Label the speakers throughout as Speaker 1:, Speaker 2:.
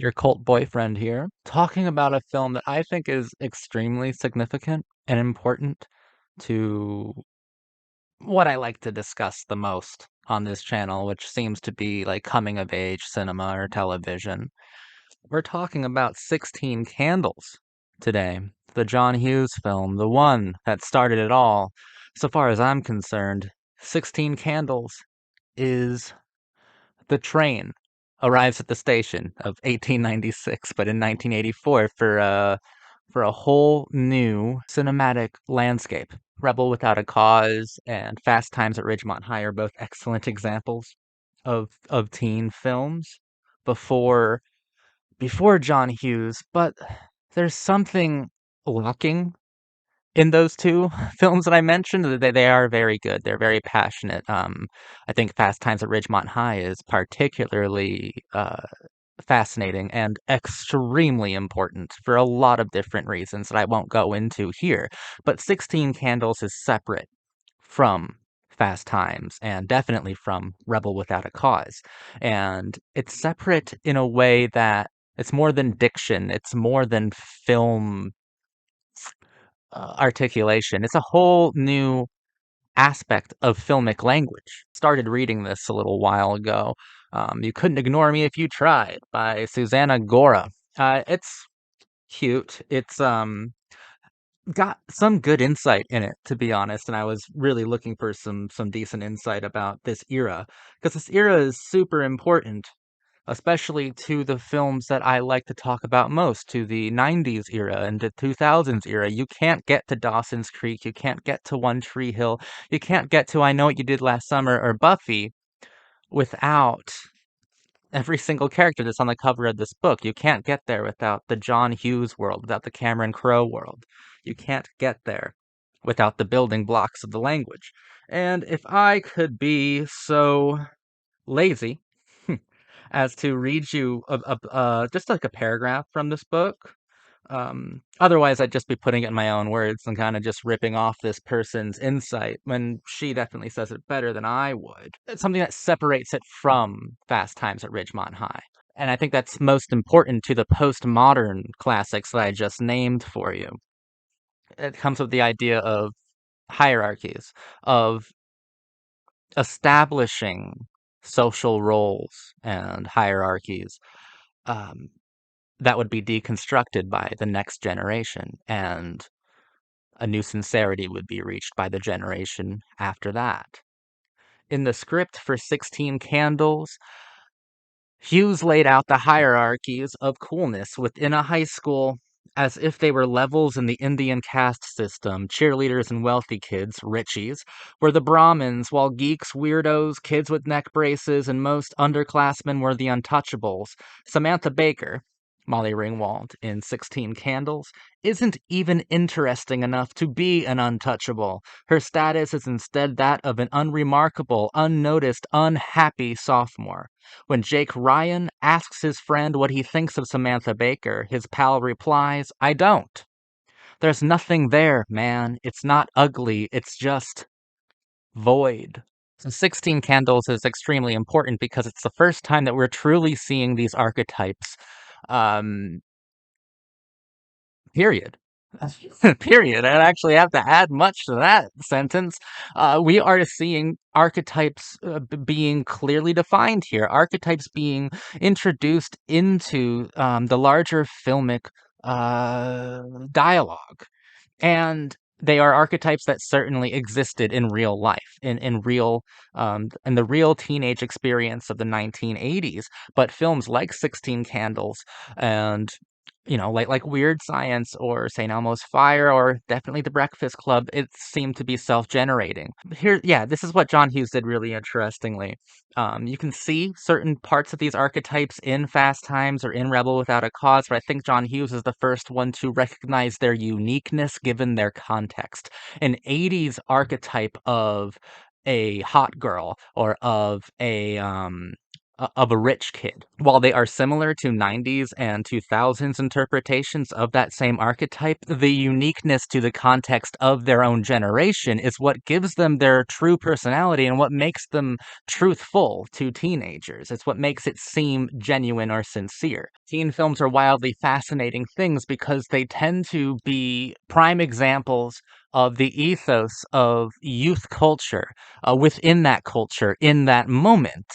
Speaker 1: your cult boyfriend here, talking about a film that I think is extremely significant and important to what I like to discuss the most on this channel, which seems to be like coming of age cinema or television. We're talking about 16 Candles today, the John Hughes film, the one that started it all. So far as I'm concerned, 16 Candles is the train arrives at the station of 1896, but in 1984 for a whole new cinematic landscape. Rebel Without a Cause and Fast Times at Ridgemont High are both excellent examples of teen films before before John Hughes, but there's something lacking in those two films that I mentioned. They are very good. They're very passionate. I think Fast Times at Ridgemont High is particularly fascinating and extremely important for a lot of different reasons that I won't go into here. But 16 Candles is separate from Fast Times and definitely from Rebel Without a Cause. And it's separate in a way that it's more than diction, it's more than film articulation. It's a whole new aspect of filmic language. Started reading this a little while ago. You Couldn't Ignore Me If You Tried by Susanna Gora. It's cute. It's got some good insight in it, to be honest, and I was really looking for some decent insight about this era because this era is super important, especially to the films that I like to talk about most, to the 90s era and the 2000s era. You can't get to Dawson's Creek, you can't get to One Tree Hill, you can't get to I Know What You Did Last Summer or Buffy without every single character that's on the cover of this book. You can't get there without the John Hughes world, without the Cameron Crowe world. You can't get there without the building blocks of the language. And if I could be so lazy as to read you just like a paragraph from this book. Otherwise, I'd just be putting it in my own words and kind of just ripping off this person's insight when she definitely says it better than I would. It's something that separates it from Fast Times at Ridgemont High. And I think that's most important to the postmodern classics that I just named for you. It comes with the idea of hierarchies, of establishing social roles and hierarchies um, that would be deconstructed by the next generation, and a new sincerity would be reached by the generation after that. In the script for 16 Candles, Hughes laid out the hierarchies of coolness within a high school as if they were levels in the Indian caste system. Cheerleaders and wealthy kids, Richies, were the Brahmins, while geeks, weirdos, kids with neck braces, and most underclassmen were the untouchables. Samantha Baker, Molly Ringwald in 16 Candles, isn't even interesting enough to be an untouchable. Her status is instead that of an unremarkable, unnoticed, unhappy sophomore. When Jake Ryan asks his friend what he thinks of Samantha Baker, his pal replies, "I don't. There's nothing there, man. It's not ugly. It's just void." So 16 Candles is extremely important because it's the first time that we're truly seeing these archetypes. Um, period. Period. I don't actually have to add much to that sentence. We are seeing archetypes being clearly defined here, archetypes being introduced into the larger filmic dialogue. And they are archetypes that certainly existed in real life, in the real teenage experience of the 1980s. But films like 16 Candles and like Weird Science or St. Elmo's Fire or definitely The Breakfast Club, it seemed to be self-generating. Here, yeah, this is what John Hughes did really interestingly. You can see certain parts of these archetypes in Fast Times or in Rebel Without a Cause, but I think John Hughes is the first one to recognize their uniqueness given their context. An 80s archetype of a hot girl or of a of a rich kid. While they are similar to 90s and 2000s interpretations of that same archetype, the uniqueness to the context of their own generation is what gives them their true personality and what makes them truthful to teenagers. It's what makes it seem genuine or sincere. Teen films are wildly fascinating things because they tend to be prime examples of the ethos of youth culture within that culture in that moment,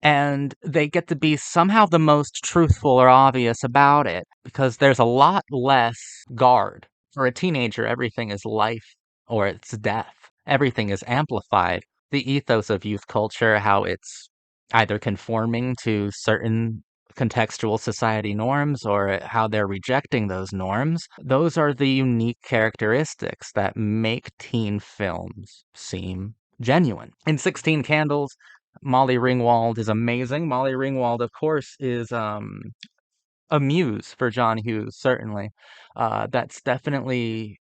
Speaker 1: and they get to be somehow the most truthful or obvious about it because there's a lot less guard. For a teenager, everything is life or it's death. Everything is amplified. The ethos of youth culture, how it's either conforming to certain contextual society norms or how they're rejecting those norms, those are the unique characteristics that make teen films seem genuine. In 16 Candles, Molly Ringwald is amazing. Molly Ringwald, of course, is a muse for John Hughes, certainly. That's definitely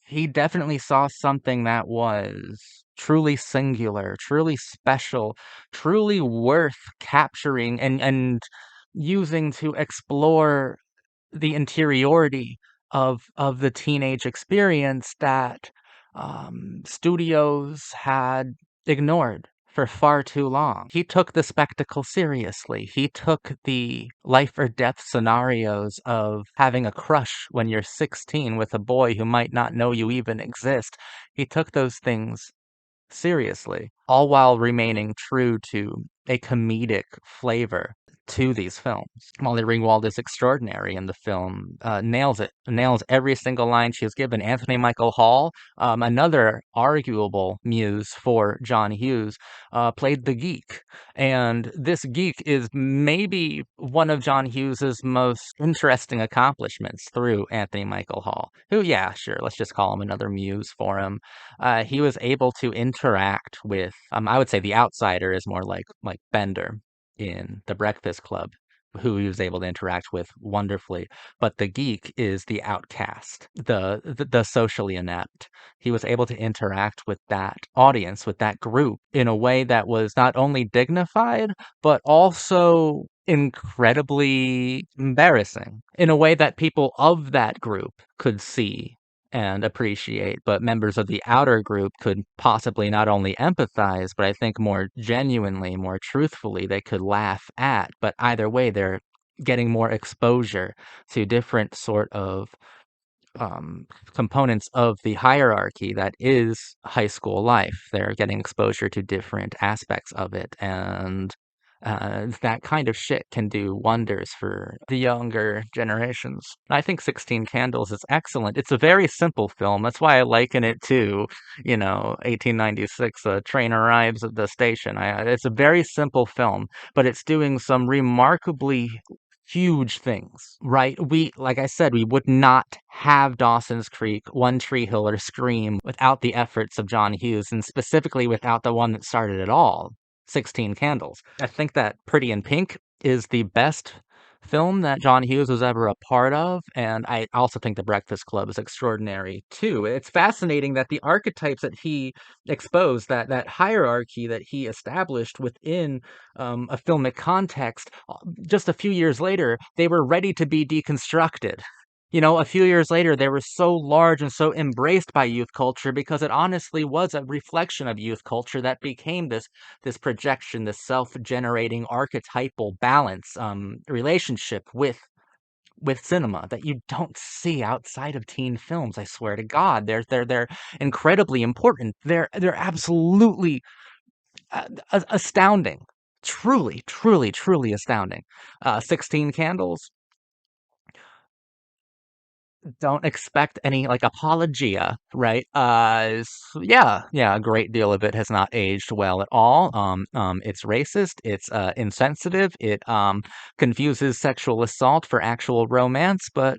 Speaker 1: he definitely saw something that was truly singular, truly special, truly worth capturing and using to explore the interiority of the teenage experience that studios had ignored for far too long. He took the spectacle seriously. He took the life or death scenarios of having a crush when you're 16 with a boy who might not know you even exist. He took those things seriously, all while remaining true to a comedic flavor to these films. Molly Ringwald is extraordinary in the film, nails it, nails every single line she has given. Anthony Michael Hall, another arguable muse for John Hughes, played the geek. And this geek is maybe one of John Hughes's most interesting accomplishments through Anthony Michael Hall, who, yeah, sure, let's just call him another muse for him. He was able to interact with, I would say the outsider is more like Bender in The Breakfast Club, who he was able to interact with wonderfully. But the geek is the outcast, the socially inept. He was able to interact with that audience, with that group, in a way that was not only dignified, but also incredibly embarrassing, in a way that people of that group could see and appreciate, but members of the outer group could possibly not only empathize, but I think more genuinely, more truthfully, they could laugh at. But either way, they're getting more exposure to different sort of components of the hierarchy that is high school life. They're getting exposure to different aspects of it, and that kind of shit can do wonders for the younger generations. I think 16 Candles is excellent. It's a very simple film. That's why I liken it to, 1896, a train arrives at the station. It's a very simple film, but it's doing some remarkably huge things, right? Like I said, we would not have Dawson's Creek, One Tree Hill, or Scream without the efforts of John Hughes, and specifically without the one that started it all, 16 Candles. I think that Pretty in Pink is the best film that John Hughes was ever a part of, and I also think The Breakfast Club is extraordinary too. It's fascinating that the archetypes that he exposed, that hierarchy that he established within a filmic context, just a few years later, they were ready to be deconstructed. A few years later, they were so large and so embraced by youth culture because it honestly was a reflection of youth culture that became this projection, this self-generating archetypal balance relationship with cinema that you don't see outside of teen films. I swear to God, they're incredibly important. They're absolutely astounding. Truly, truly, truly astounding. 16 Candles, don't expect any like apologia, right? Yeah, a great deal of it has not aged well at all. It's racist, it's insensitive, it confuses sexual assault for actual romance, but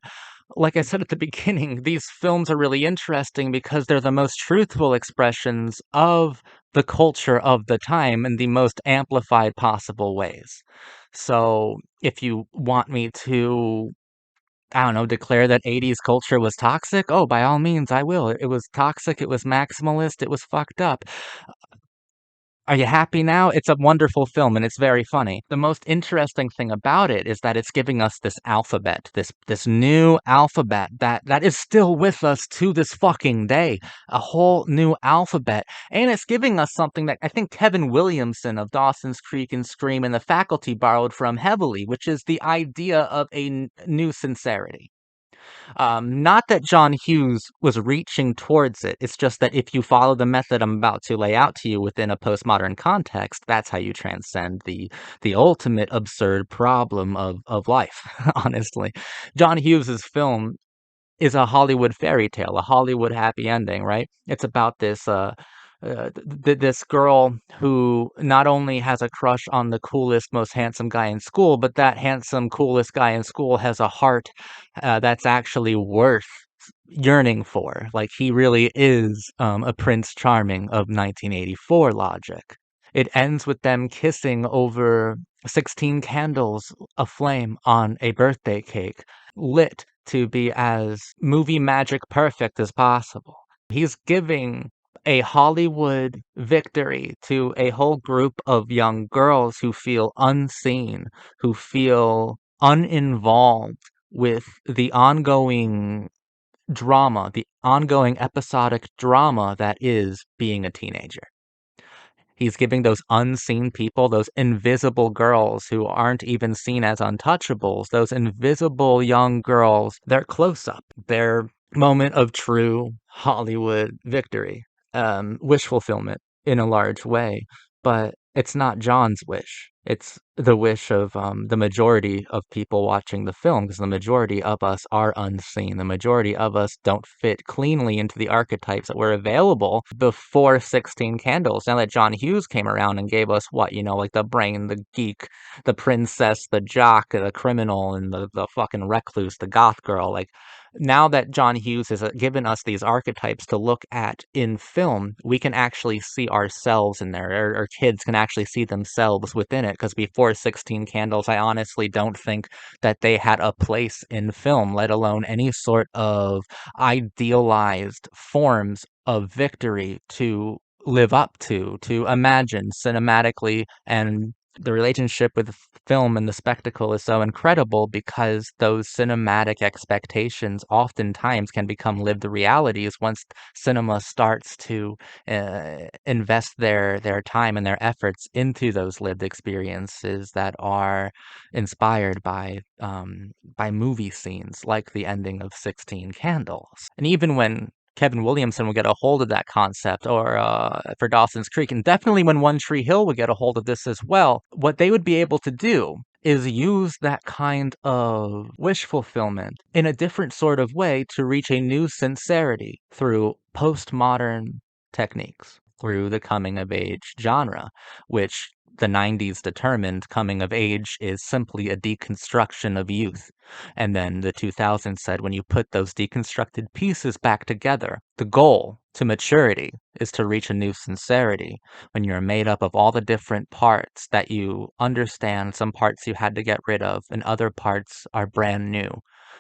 Speaker 1: like I said at the beginning, these films are really interesting because they're the most truthful expressions of the culture of the time in the most amplified possible ways. So, if you want me to, I don't know, declare that 80s culture was toxic, oh, by all means, I will. It was toxic, it was maximalist, it was fucked up. Are you happy now? It's a wonderful film and it's very funny. The most interesting thing about it is that it's giving us this alphabet, this new alphabet that is still with us to this fucking day. A whole new alphabet. And it's giving us something that I think Kevin Williamson of Dawson's Creek and Scream and The Faculty borrowed from heavily, which is the idea of a new sincerity. Not that John Hughes was reaching towards it. It's just that if you follow the method I'm about to lay out to you within a postmodern context, that's how you transcend the ultimate absurd problem of life, honestly. John Hughes's film is a Hollywood fairy tale, a Hollywood happy ending, right? It's about this girl who not only has a crush on the coolest, most handsome guy in school, but that handsome, coolest guy in school has a heart that's actually worth yearning for. Like he really is a Prince Charming of 1984 logic. It ends with them kissing over 16 candles aflame on a birthday cake, lit to be as movie magic perfect as possible. He's giving a Hollywood victory to a whole group of young girls who feel unseen, who feel uninvolved with the ongoing drama, the ongoing episodic drama that is being a teenager. He's giving those unseen people, those invisible girls who aren't even seen as untouchables, those invisible young girls, their close up, their moment of true Hollywood victory, wish fulfillment in a large way. But it's not John's wish. It's the wish of the majority of people watching the film, because the majority of us are unseen. The majority of us don't fit cleanly into the archetypes that were available before 16 Candles. Now that John Hughes came around and gave us what, like the brain, the geek, the princess, the jock, the criminal, and the fucking recluse, the goth girl, like now that John Hughes has given us these archetypes to look at in film, we can actually see ourselves in there. Our kids can actually see themselves within it. Because before 16 Candles, I honestly don't think that they had a place in film, let alone any sort of idealized forms of victory to live up to imagine cinematically. And the relationship with film and the spectacle is so incredible because those cinematic expectations oftentimes can become lived realities once cinema starts to invest their time and their efforts into those lived experiences that are inspired by movie scenes like the ending of 16 Candles. And even when Kevin Williamson would get a hold of that concept, or for Dawson's Creek, and definitely when One Tree Hill would get a hold of this as well, what they would be able to do is use that kind of wish fulfillment in a different sort of way to reach a new sincerity through postmodern techniques, through the coming of age genre, which the 90s determined coming of age is simply a deconstruction of youth. And then the 2000s said when you put those deconstructed pieces back together, the goal to maturity is to reach a new sincerity when you're made up of all the different parts that you understand, some parts you had to get rid of, and other parts are brand new.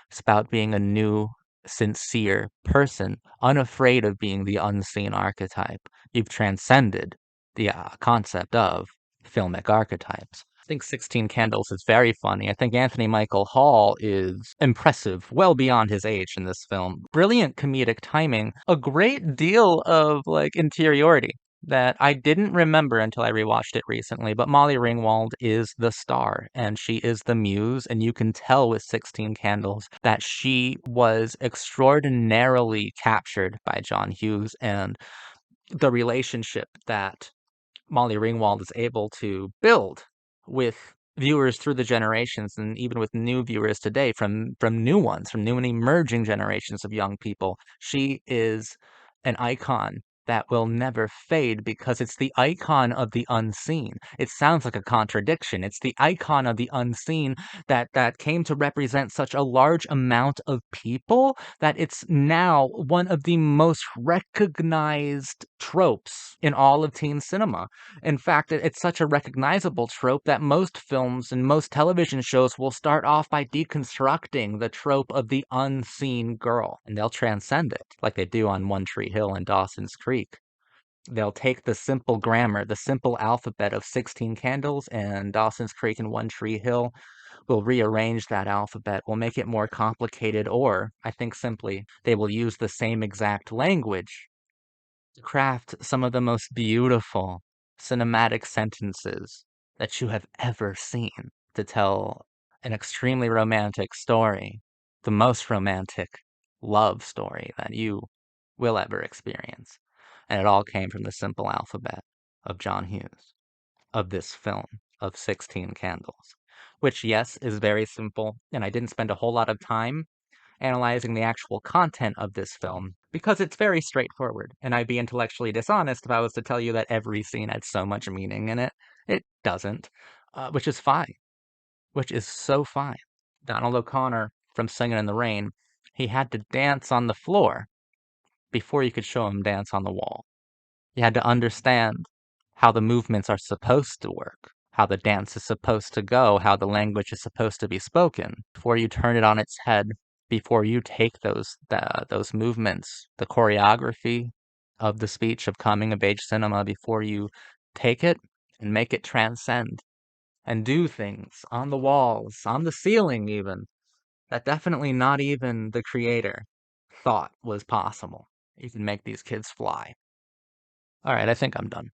Speaker 1: It's about being a new, sincere person, unafraid of being the unseen archetype. You've transcended the concept of filmic archetypes. I think 16 Candles is very funny. I think Anthony Michael Hall is impressive, well beyond his age in this film. Brilliant comedic timing, a great deal of like interiority that I didn't remember until I rewatched it recently, but Molly Ringwald is the star and she is the muse, and you can tell with 16 Candles that she was extraordinarily captured by John Hughes, and the relationship that Molly Ringwald is able to build with viewers through the generations, and even with new viewers today, from new ones, from new and emerging generations of young people. She is an icon that will never fade because it's the icon of the unseen. It sounds like a contradiction. It's the icon of the unseen that came to represent such a large amount of people that it's now one of the most recognized tropes in all of teen cinema. In fact, it's such a recognizable trope that most films and most television shows will start off by deconstructing the trope of the unseen girl, and they'll transcend it, like they do on One Tree Hill and Dawson's Creek. They'll take the simple grammar, the simple alphabet of 16 candles and Dawson's Creek and One Tree Hill. Will rearrange that alphabet, will make it more complicated, or, I think simply, they will use the same exact language to craft some of the most beautiful cinematic sentences that you have ever seen to tell an extremely romantic story, the most romantic love story that you will ever experience. And it all came from the simple alphabet of John Hughes, of this film of 16 Candles, which, yes, is very simple, and I didn't spend a whole lot of time analyzing the actual content of this film because it's very straightforward, and I'd be intellectually dishonest if I was to tell you that every scene had so much meaning in it. It doesn't, which is fine, which is so fine. Donald O'Connor from Singin' in the Rain, he had to dance on the floor before you could show him dance on the wall. You had to understand how the movements are supposed to work, how the dance is supposed to go, how the language is supposed to be spoken before you turn it on its head, before you take those movements, the choreography of the speech of coming of age cinema, before you take it and make it transcend and do things on the walls, on the ceiling even, that definitely not even the creator thought was possible. You can make these kids fly. All right, I think I'm done.